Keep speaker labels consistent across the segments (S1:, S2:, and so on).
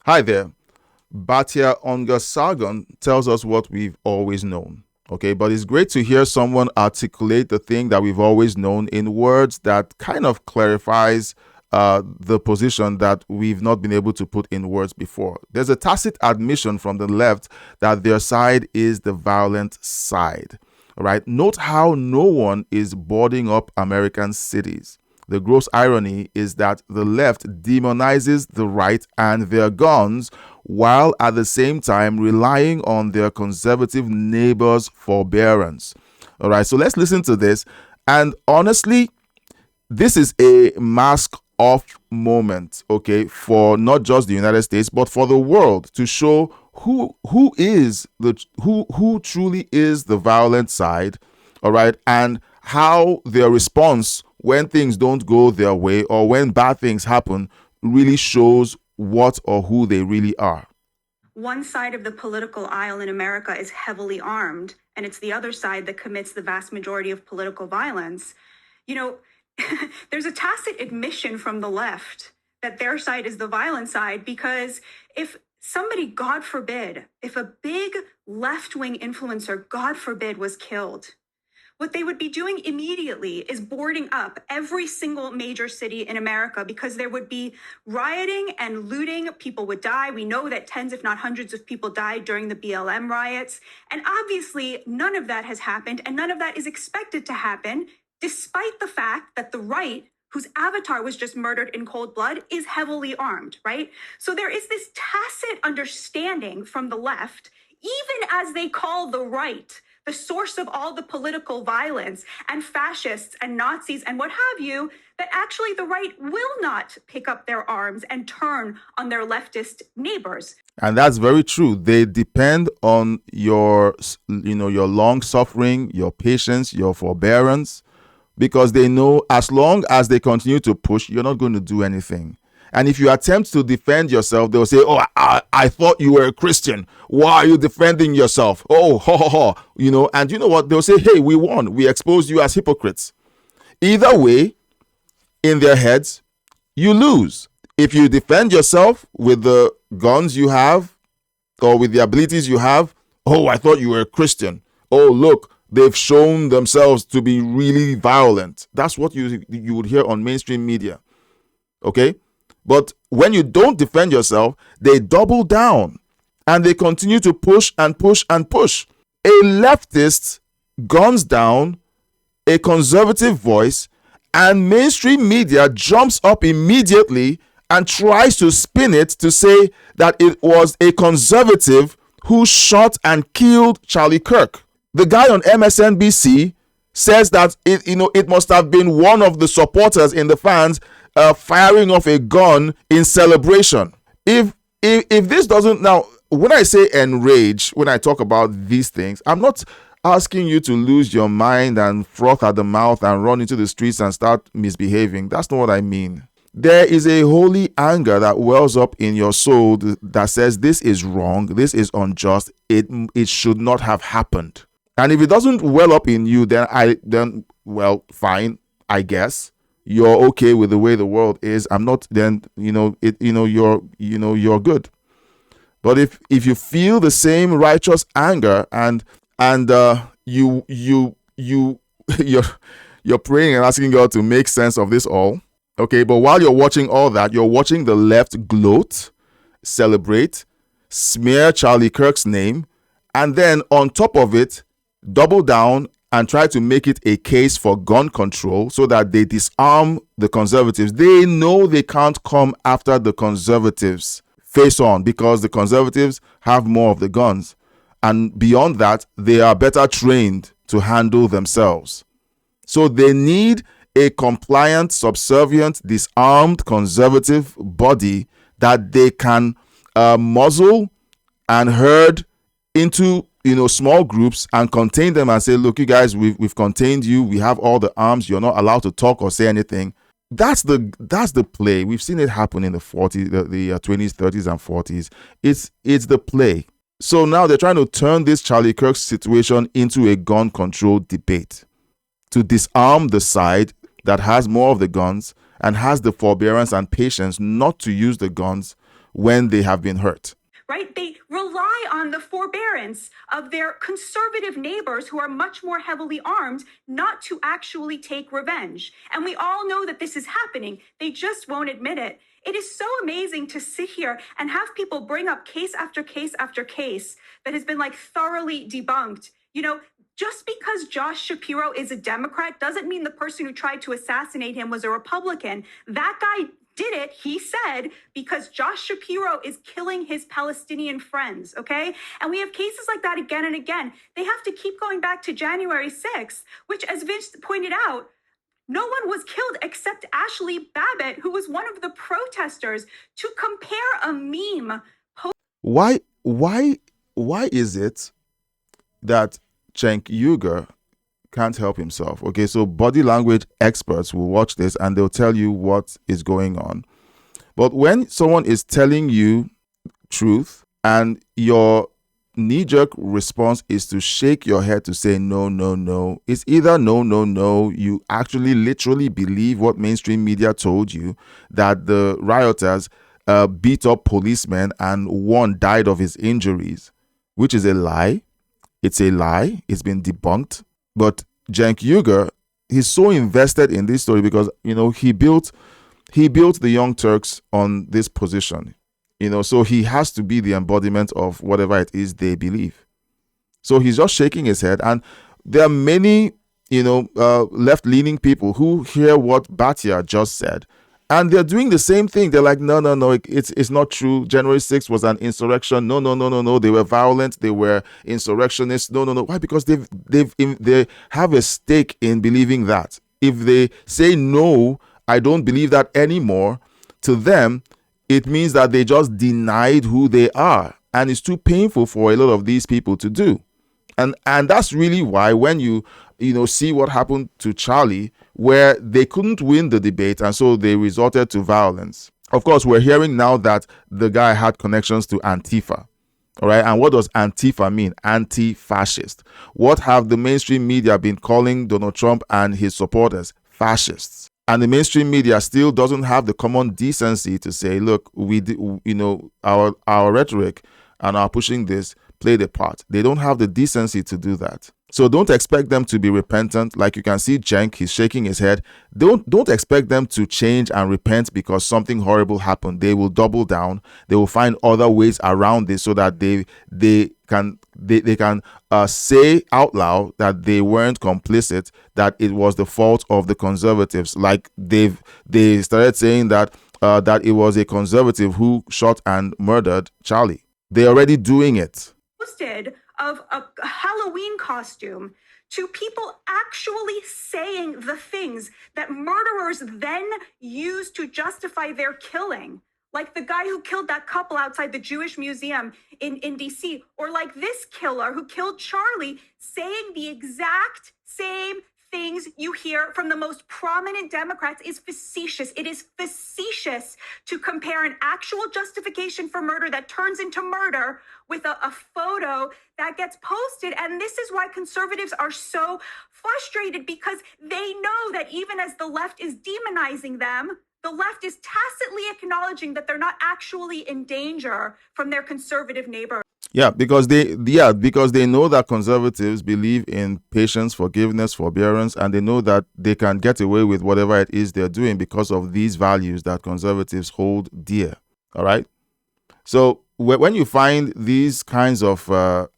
S1: Hi there. Batya Sargon tells us what we've always known. Okay, but it's great to hear someone articulate the thing that we've always known in words that kind of clarifies the position that we've not been able to put in words before. There's a tacit admission from the left that their side is the violent side. All right. Note how no one is boarding up American cities. The gross irony is that the left demonizes the right and their guns while at the same time relying on their conservative neighbors' forbearance. All right, so let's listen to this. And honestly, this is a mask off moment, okay, for not just the United States, but for the world to show who truly is the violent side, all right, and how their response when things don't go their way or when bad things happen really shows what or who they really are.
S2: One side of the political aisle in America is heavily armed, and it's the other side that commits the vast majority of political violence. You know, there's a tacit admission from the left that their side is the violent side, because if somebody, God forbid, if a big left-wing influencer, God forbid, was killed, what they would be doing immediately is boarding up every single major city in America, because there would be rioting and looting. People would die. We know that tens, if not hundreds of people died during the BLM riots. And obviously, none of that has happened, and none of that is expected to happen, despite the fact that the right, whose avatar was just murdered in cold blood, is heavily armed, right? So there is this tacit understanding from the left, even as they call the right the source of all the political violence and fascists and Nazis and what have you, that actually the right will not pick up their arms and turn on their leftist neighbors.
S1: And that's very true. They depend on your long suffering, your patience, your forbearance, because they know as long as they continue to push, you're not going to do anything. And if you attempt to defend yourself, they'll say, "Oh, I thought you were a Christian. Why are you defending yourself? Oh, ho, ho, ho." And you know what? They'll say, "Hey, we won. We exposed you as hypocrites." Either way, in their heads, you lose. If you defend yourself with the guns you have or with the abilities you have, "Oh, I thought you were a Christian. Oh, look, they've shown themselves to be really violent." That's what you would hear on mainstream media. Okay? But when you don't defend yourself, they double down and they continue to push and push and push. A leftist guns down a conservative voice, and mainstream media jumps up immediately and tries to spin it to say that it was a conservative who shot and killed Charlie Kirk. The guy on MSNBC says that it must have been one of the supporters in the fans firing off a gun in celebration. If this doesn't, now when I say enrage, when I talk about these things, I'm not asking you to lose your mind and froth at the mouth and run into the streets and start misbehaving. That's not what I mean. There is a holy anger that wells up in your soul that says this is wrong, this is unjust, it should not have happened. And if it doesn't well up in you, then well, fine, I guess. You're okay with the way the world is. I'm not. Then you're good. But if you feel the same righteous anger and you're praying and asking God to make sense of this all, okay. But while you're watching all that, you're watching the left gloat, celebrate, smear Charlie Kirk's name, and then on top of it, double down and try to make it a case for gun control so that they disarm the conservatives. They know they can't come after the conservatives face on because the conservatives have more of the guns. And beyond that, they are better trained to handle themselves. So they need a compliant, subservient, disarmed conservative body that they can muzzle and herd into small groups and contain them and say, "Look, you guys, we've contained you. We have all the arms. You're not allowed to talk or say anything." That's the play. We've seen it happen in the 40s, the 20s, 30s, and 40s. It's the play. So now they're trying to turn this Charlie Kirk situation into a gun control debate to disarm the side that has more of the guns and has the forbearance and patience not to use the guns when they have been hurt.
S2: Right? They rely on the forbearance of their conservative neighbors who are much more heavily armed not to actually take revenge. And we all know that this is happening. They just won't admit it. It is so amazing to sit here and have people bring up case after case after case that has been like thoroughly debunked. You know, just because Josh Shapiro is a Democrat doesn't mean the person who tried to assassinate him was a Republican. That guy did it, he said, because Josh Shapiro is killing his Palestinian friends, okay? And we have cases like that again and again. They have to keep going back to January 6th, which, as Vince pointed out, no one was killed except Ashley Babbitt, who was one of the protesters. To compare a meme...
S1: Why is it that Cenk Uygur can't help himself? Okay, so body language experts will watch this and they'll tell you what is going on. But when someone is telling you truth and your knee-jerk response is to shake your head to say no, no, no, it's either no, no, no, you actually literally believe what mainstream media told you, that the rioters beat up policemen and one died of his injuries, which is a lie. It's a lie. It's been debunked. But Cenk Uygur, he's so invested in this story because, you know, he built the Young Turks on this position, you know, so he has to be the embodiment of whatever it is they believe. So he's just shaking his head. And there are many, you know, left-leaning people who hear what Batya just said, and they're doing the same thing. They're like, no, no, no, it's not true. January 6th was an insurrection. No, no, no, no, no. They were violent. They were insurrectionists. No, no, no. Why? Because they have a stake in believing that. If they say, no, I don't believe that anymore, to them, it means that they just denied who they are. And it's too painful for a lot of these people to do. And that's really why when you see what happened to Charlie, where they couldn't win the debate and so they resorted to violence. Of course, we're hearing now that the guy had connections to Antifa. All right. And what does Antifa mean? Anti-fascist. What have the mainstream media been calling Donald Trump and his supporters? Fascists. And the mainstream media still doesn't have the common decency to say, look, our rhetoric and our pushing this played a part. They don't have the decency to do that. So don't expect them to be repentant. Like you can see Cenk, he's shaking his head. Don't expect them to change and repent because something horrible happened. They will double down. They will find other ways around this so that they can say out loud that they weren't complicit, that it was the fault of the conservatives. Like they started saying that it was a conservative who shot and murdered Charlie. They're already doing it.
S2: Posted of a Halloween costume to people actually saying the things that murderers then use to justify their killing. Like the guy who killed that couple outside the Jewish Museum in DC, or like this killer who killed Charlie, saying the exact same things you hear from the most prominent Democrats is facetious. It is facetious to compare an actual justification for murder that turns into murder with a photo that gets posted. And this is why conservatives are so frustrated, because they know that even as the left is demonizing them, the left is tacitly acknowledging that they're not actually in danger from their conservative neighbors.
S1: Yeah, because they know that conservatives believe in patience, forgiveness, forbearance, and they know that they can get away with whatever it is they're doing because of these values that conservatives hold dear. All right. So when you find these kinds of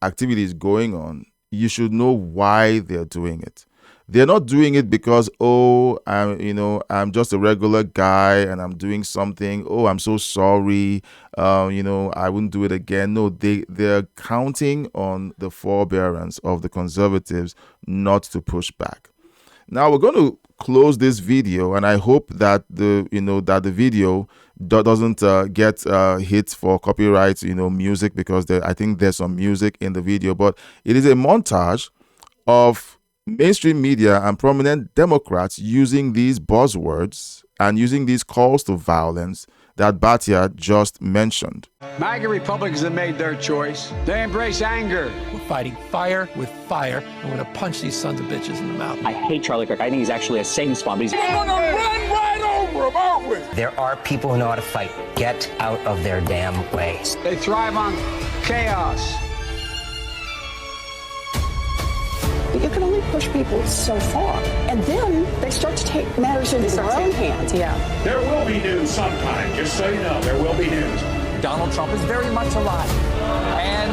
S1: activities going on, you should know why they're doing it. They're not doing it because, I'm just a regular guy and I'm doing something. Oh, I'm so sorry. I wouldn't do it again. No, they're counting on the forbearance of the conservatives not to push back. Now we're going to close this video, and I hope that the video doesn't get hit for copyright, music, because I think there's some music in the video, but it is a montage of mainstream media and prominent Democrats using these buzzwords and using these calls to violence that Batya just mentioned.
S3: MAGA Republicans have made their choice. They embrace anger.
S4: We're fighting fire with fire. I'm going to punch these sons of bitches in the mouth.
S5: I hate Charlie Kirk. I think he's actually a Satan spawn. But
S3: I'm going to run right over
S5: them out with.
S6: There are people who know how to fight. Get out of their damn way.
S3: They thrive on chaos.
S7: You can only push people so far. And then they start to take matters into their own hands. Yeah.
S8: There will be news sometime, just so you know, there will be news.
S3: Donald Trump is very much alive. And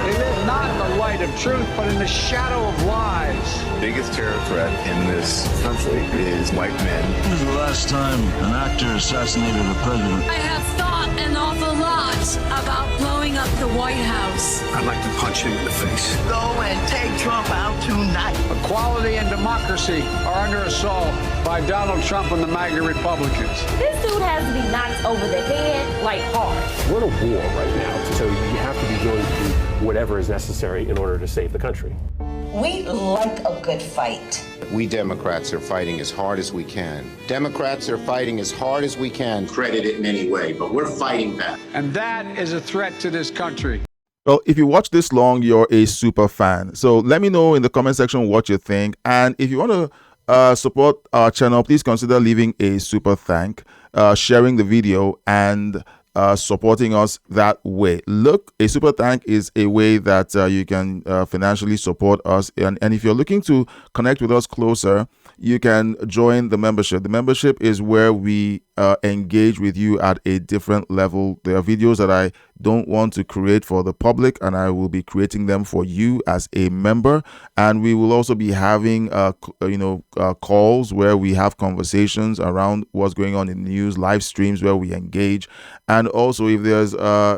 S3: they live not in the light of truth, but in the shadow of lies.
S9: Biggest terror threat in this country is white men.
S10: When was the last time an actor assassinated a president?
S11: I have thought an awful lot about blowing up the White House.
S9: I'd like to punch him in the face.
S12: Go and take Trump out tonight.
S3: Equality and democracy are under assault by Donald Trump and the MAGA Republicans.
S13: This dude has to be knocked over the head like hard.
S14: We're in a war right now, so you have to be willing to do whatever is necessary in order to save the country.
S15: We like a good fight.
S16: We Democrats are fighting as hard as we can. Democrats are fighting as hard as we can.
S17: Credit it in any way, but we're fighting back.
S3: And that is a threat to this country.
S1: Well, if you watch this long, you're a super fan. So let me know in the comment section what you think. And if you want to support our channel, please consider leaving a super thank, sharing the video, and supporting us that way. Look, a super thank is a way that you can financially support us. And if you're looking to connect with us closer, you can join the membership. The membership is where we engage with you at a different level. There are videos that I don't want to create for the public, and I will be creating them for you as a member. And we will also be having calls where we have conversations around what's going on in the news, live streams where we engage. And also, if there's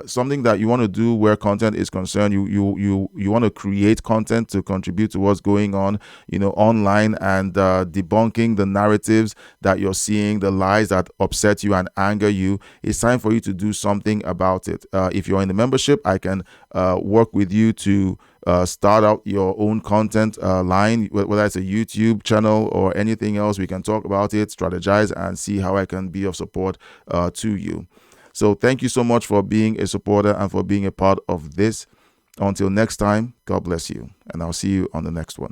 S1: something that you want to do where content is concerned, you want to create content to contribute to what's going on, online, and debunking the narratives that you're seeing, the lies that upset you and anger you, it's time for you to do something about it. If you're in the membership, I can work with you to start out your own content line, whether it's a YouTube channel or anything else. We can talk about it, strategize, and see how I can be of support to you. So thank you so much for being a supporter and for being a part of this. Until next time, God bless you, and I'll see you on the next one.